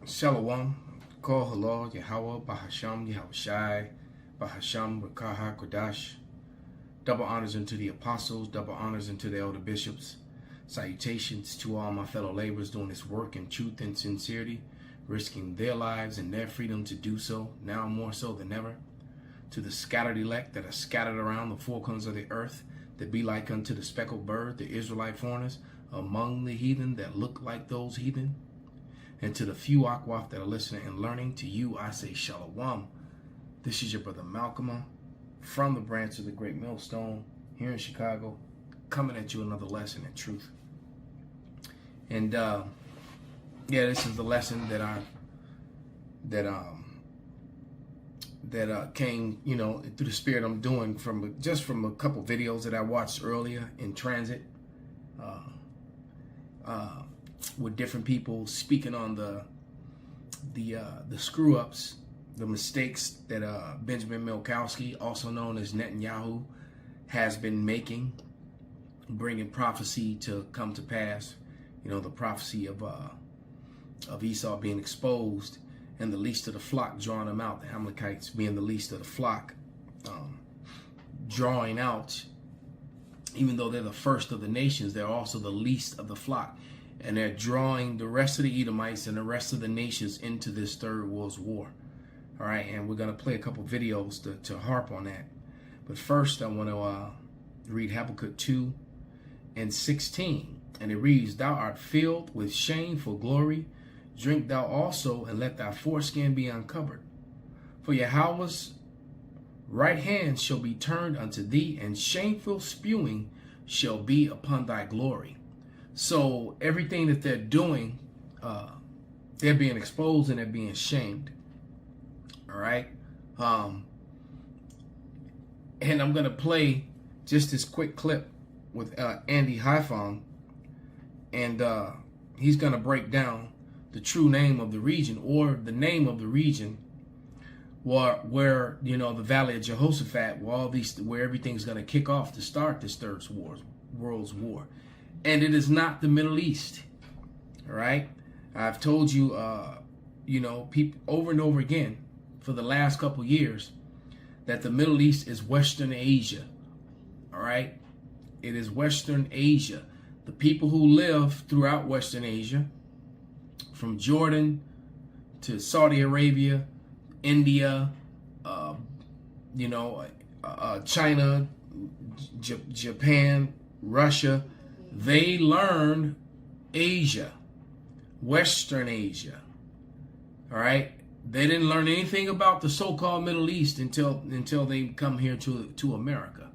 Shalom, Kol Halal, Yahweh, Bahasham, Yahushai, Bahasham, Rakaha, Kodash. Double honors unto the apostles, double honors unto the elder bishops. Salutations to all my fellow laborers doing this work in truth and sincerity, risking their lives and their freedom to do so, now more so than ever. To the scattered elect that are scattered around the four corners of the earth, that be like unto the speckled bird, the Israelite foreigners, among the heathen that look like those heathen. And to the few Akwaf that are listening and learning, to you I say Shalom. This is your brother Malcolm from the branch of the Great Millstone here in Chicago, coming at you another lesson in truth. And this is the lesson that came, through the spirit I'm doing from a couple videos that I watched earlier in transit. With different people speaking on the screw ups, the mistakes that Benjamin Milkowski, also known as Netanyahu, has been making, bringing prophecy to come to pass. The prophecy of Esau being exposed and the least of the flock drawing them out. The Amalekites being the least of the flock, drawing out. Even though they're the first of the nations, they're also the least of the flock. And they're drawing the rest of the Edomites and the rest of the nations into this third world war. All right, and we're going to play a couple videos to harp on that. But first, I want to read Habakkuk 2:16. And it reads, "Thou art filled with shame for glory. Drink thou also, and let thy foreskin be uncovered. For Yahweh's right hand shall be turned unto thee, and shameful spewing shall be upon thy glory." So everything that they're doing, they're being exposed and they're being shamed. All right. And I'm going to play just this quick clip with Andy Haifong. And he's going to break down the true name of the region, or the name of the region where the Valley of Jehoshaphat, where everything's going to kick off to start this third world's war. And it is not the Middle East. All right. I've told you, people over and over again for the last couple years that the Middle East is Western Asia. All right. It is Western Asia. The people who live throughout Western Asia, from Jordan to Saudi Arabia, India, China, Japan, Russia, they learn Asia, Western Asia. All right. They didn't learn anything about the so-called Middle East until they come here to America.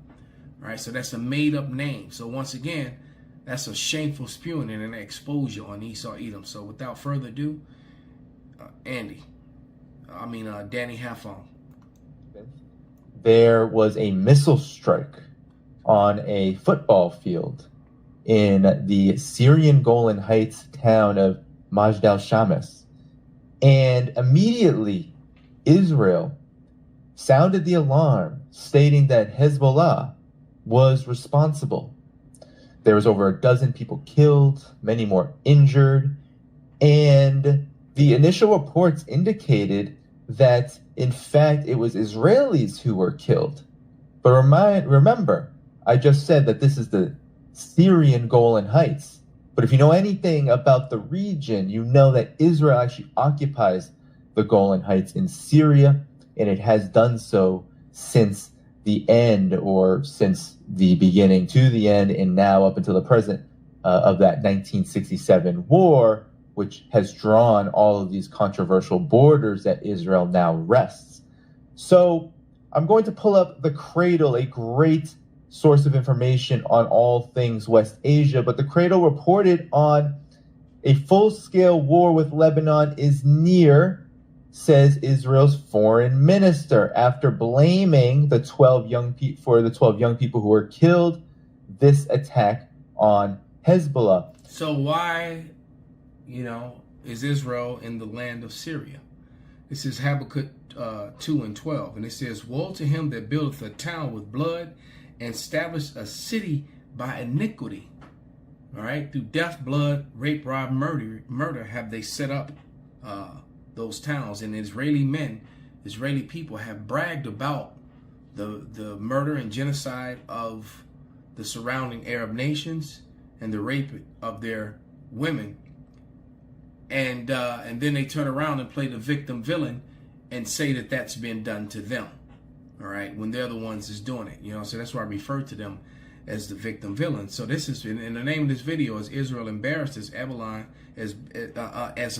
All right. So that's a made-up name. So once again, that's a shameful spewing and an exposure on Esau Edom. So without further ado, Danny Haifong. There was a missile strike on a football field in the Syrian Golan Heights town of Majd al-Shams. And immediately, Israel sounded the alarm, stating that Hezbollah was responsible. There was over a dozen people killed, many more injured, and the initial reports indicated that, in fact, it was Israelis who were killed. But remember, I just said that this is the Syrian Golan Heights. But if you know anything about the region, you know that Israel actually occupies the Golan Heights in Syria, and it has done so since the end, or since the beginning to the end, and now up until the present of that 1967 war, which has drawn all of these controversial borders that Israel now rests. So I'm going to pull up The Cradle, a great source of information on all things West Asia, but The Cradle reported on a full-scale war with Lebanon is near, says Israel's foreign minister, after blaming the 12 young people who were killed, this attack on Hezbollah. So why, is Israel in the land of Syria? This is Habakkuk 2:12, and it says, "Woe to him that buildeth a town with blood, and establish a city by iniquity." All right, through death, blood, rape, rob, murder have they set up those towns. And Israeli men, Israeli people have bragged about the murder and genocide of the surrounding Arab nations and the rape of their women. And then they turn around and play the victim villain and say that that's been done to them. All right, when they're the ones that's doing it, so that's why I refer to them as the victim villain. So this is, in the name of this video is Israel embarrassed as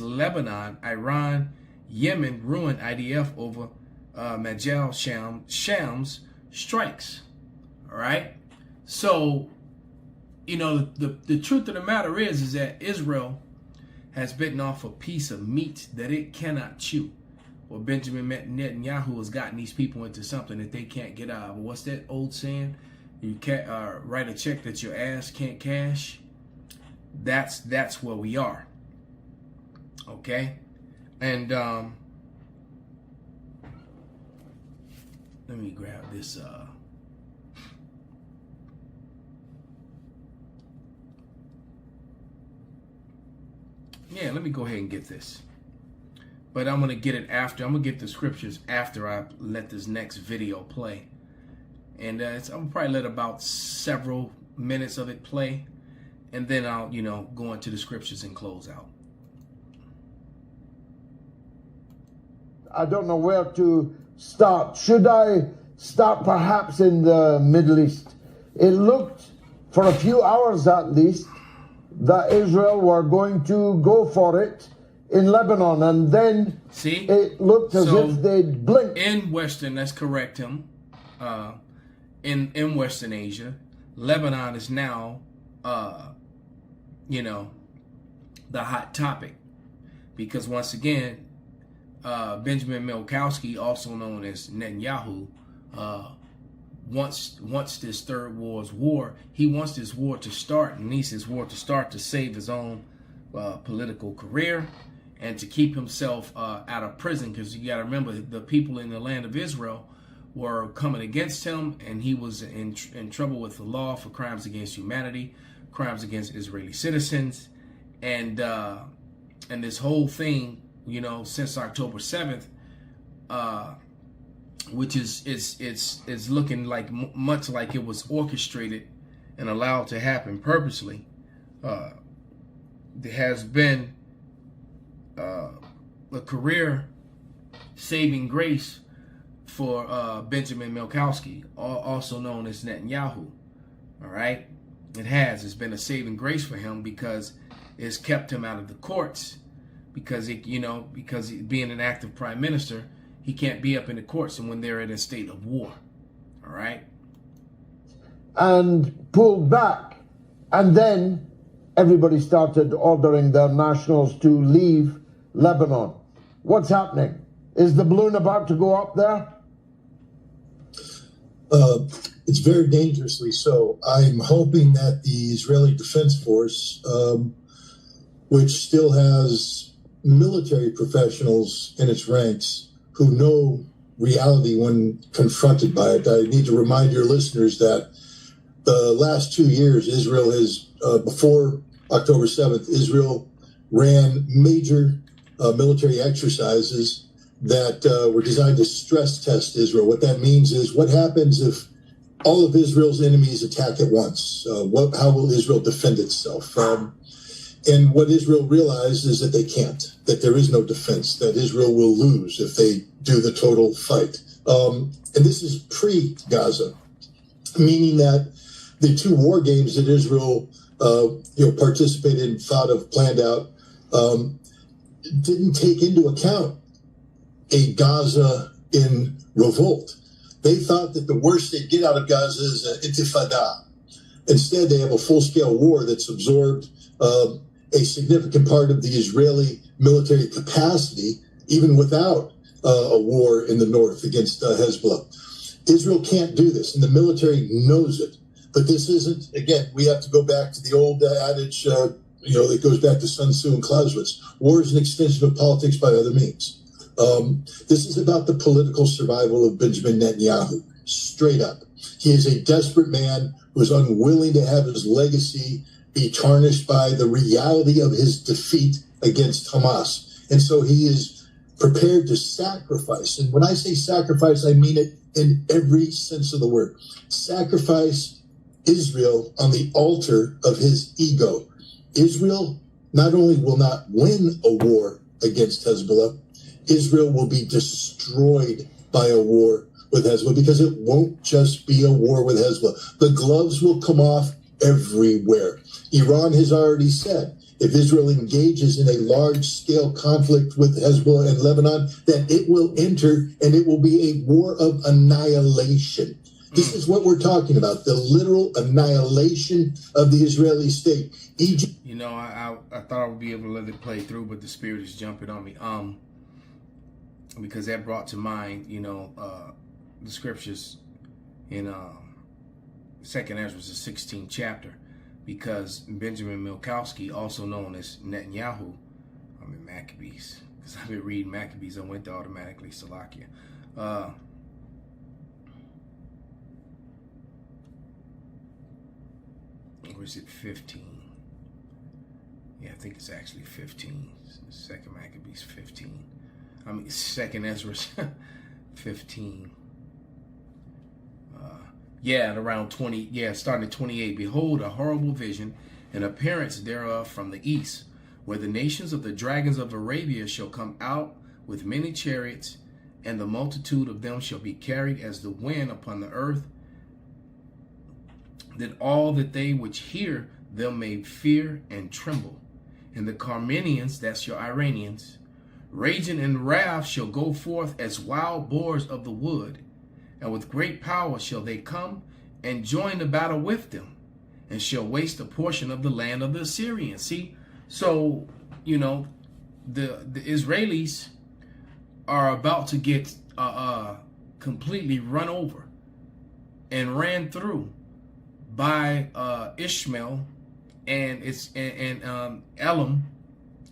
Lebanon, Iran, Yemen ruined IDF over Majal Shams strikes. All right, so the truth of the matter is that Israel has bitten off a piece of meat that it cannot chew. Well, Benjamin Netanyahu has gotten these people into something that they can't get out of. What's that old saying? You can't write a check that your ass can't cash. That's where we are. Okay, and let me grab this. Yeah, let me go ahead and get this. But I'm going to get it after. I'm going to get the scriptures after I let this next video play. And I'm probably let about several minutes of it play. And then I'll, go into the scriptures and close out. I don't know where to start. Should I start perhaps in the Middle East? It looked, for a few hours at least, that Israel were going to go for it in Lebanon, and then it looked as if they'd blink. In Western, let's correct him, in Western Asia, Lebanon is now, the hot topic. Because once again, Benjamin Milkowski, also known as Netanyahu, wants this third world war. He wants this war to start, and needs this war to start to save his own political career and to keep himself out of prison. Because you got to remember, the people in the land of Israel were coming against him, and he was in trouble with the law for crimes against humanity, crimes against Israeli citizens, and this whole thing, since October 7th, which is looking like much like it was orchestrated and allowed to happen purposely. There has been a career-saving grace for Benjamin Milkowski, also known as Netanyahu. All right, it's been a saving grace for him because it's kept him out of the courts. Because because being an active prime minister, he can't be up in the courts, and when they're in a state of war. All right, and pulled back, and then everybody started ordering their nationals to leave Lebanon. What's happening? Is the balloon about to go up there? It's very dangerously so. I'm hoping that the Israeli Defense Force, which still has military professionals in its ranks who know reality when confronted by it. I need to remind your listeners that the last 2 years, Israel has, before October 7th, Israel ran major military exercises that were designed to stress test Israel. What that means is, what happens if all of Israel's enemies attack at once? How will Israel defend itself? And what Israel realized is that they can't, that there is no defense, that Israel will lose if they do the total fight. And this is pre-Gaza, meaning that the two war games that Israel participated in, thought of, planned out, didn't take into account a Gaza in revolt. They thought that the worst they'd get out of Gaza is an intifada. Instead, they have a full-scale war that's absorbed a significant part of the Israeli military capacity, even without a war in the north against Hezbollah. Israel can't do this, and the military knows it. But this isn't, again, we have to go back to the old adage, that goes back to Sun Tzu and Clausewitz. War is an extension of politics by other means. This is about the political survival of Benjamin Netanyahu, straight up. He is a desperate man who is unwilling to have his legacy be tarnished by the reality of his defeat against Hamas. And so he is prepared to sacrifice. And when I say sacrifice, I mean it in every sense of the word. Sacrifice Israel on the altar of his ego. Israel not only will not win a war against Hezbollah, Israel will be destroyed by a war with Hezbollah, because it won't just be a war with Hezbollah. The gloves will come off everywhere. Iran has already said, if Israel engages in a large-scale conflict with Hezbollah and Lebanon, that it will enter and it will be a war of annihilation. This is what we're talking about, the literal annihilation of the Israeli state. Egypt. You know, I thought I would be able to let it play through, but the Spirit is jumping on me. Because that brought to mind, you know, the scriptures in 2nd Ezra, the 16th chapter, because Benjamin Milkowski, also known as Netanyahu, I'm in Maccabees, because I've been reading Maccabees, I went to automatically Salakia. Or is it 15? Yeah, I think it's actually 15. 2nd Maccabees 15. I mean, 2nd Ezra 15. Yeah, at around 20. Yeah, starting at 28. Behold, a horrible vision, an appearance thereof from the east, where the nations of the dragons of Arabia shall come out with many chariots, and the multitude of them shall be carried as the wind upon the earth, that all that they which hear them may fear and tremble. And the Carmenians, that's your Iranians, raging in wrath shall go forth as wild boars of the wood, and with great power shall they come and join the battle with them, and shall waste a portion of the land of the Assyrians. See, so, you know, the Israelis are about to get completely run over and ran through by Ishmael and Elam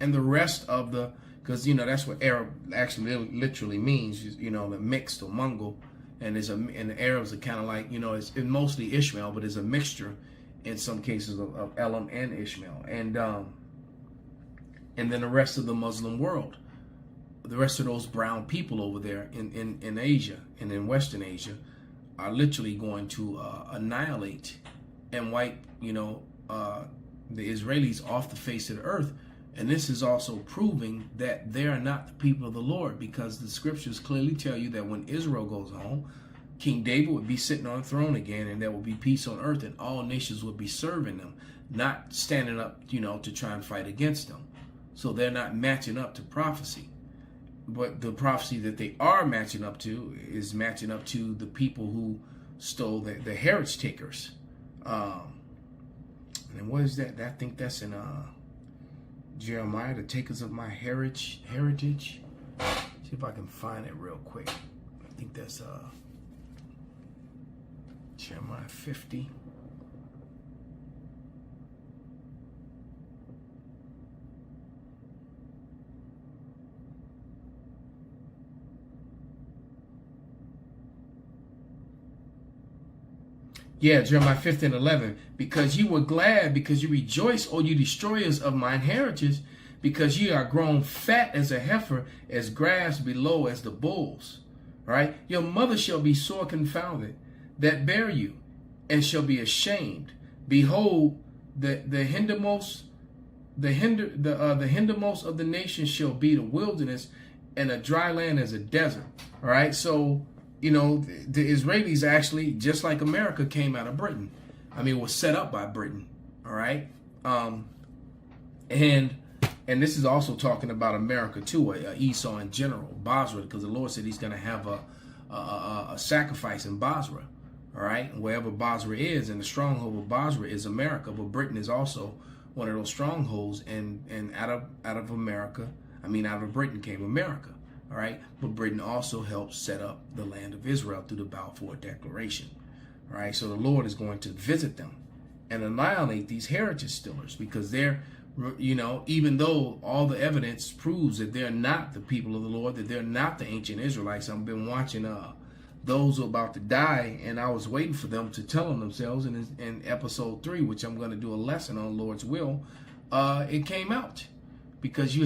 and the rest of the, because, you know, that's what Arab actually literally means, you know, the mixed or Mongol, and the Arabs are kind of like, you know, it's mostly Ishmael, but it's a mixture in some cases of Elam and Ishmael, and then the rest of the Muslim world, the rest of those brown people over there in Asia and in Western Asia are literally going to annihilate and wipe, you know, the Israelis off the face of the earth. And this is also proving that they are not the people of the Lord, because the scriptures clearly tell you that when Israel goes home, King David would be sitting on the throne again, and there will be peace on earth, and all nations would be serving them, not standing up, you know, to try and fight against them. So they're not matching up to prophecy. But the prophecy that they are matching up to is matching up to the people who stole the heritage takers. And what is that? I think that's in Jeremiah, the takers of my heritage. See if I can find it real quick. I think that's Jeremiah 50. Yeah, Jeremiah 50 and 11. Because you were glad, because you rejoice, O you destroyers of mine heritage, because ye are grown fat as a heifer, as grass below as the bulls. Right? Your mother shall be sore confounded that bear you, and shall be ashamed. Behold, the hindermost of the nations shall be the wilderness, and a dry land as a desert. All right, so, you know, the Israelis actually, just like America, came out of Britain. I mean, it was set up by Britain. All right, and this is also talking about America too, Esau in general, Basra, because the Lord said He's going to have a sacrifice in Basra. All right, wherever Basra is, and the stronghold of Basra is America, but Britain is also one of those strongholds, and out of America, I mean, out of Britain came America. All right, but Britain also helped set up the land of Israel through the Balfour Declaration. All right, so the Lord is going to visit them and annihilate these heritage stealers, because they're, you know, even though all the evidence proves that they're not the people of the Lord, that they're not the ancient Israelites. I've been watching those who are about to die, and I was waiting for them to tell them themselves. And in episode 3, which I'm going to do a lesson on Lord's will, it came out, because you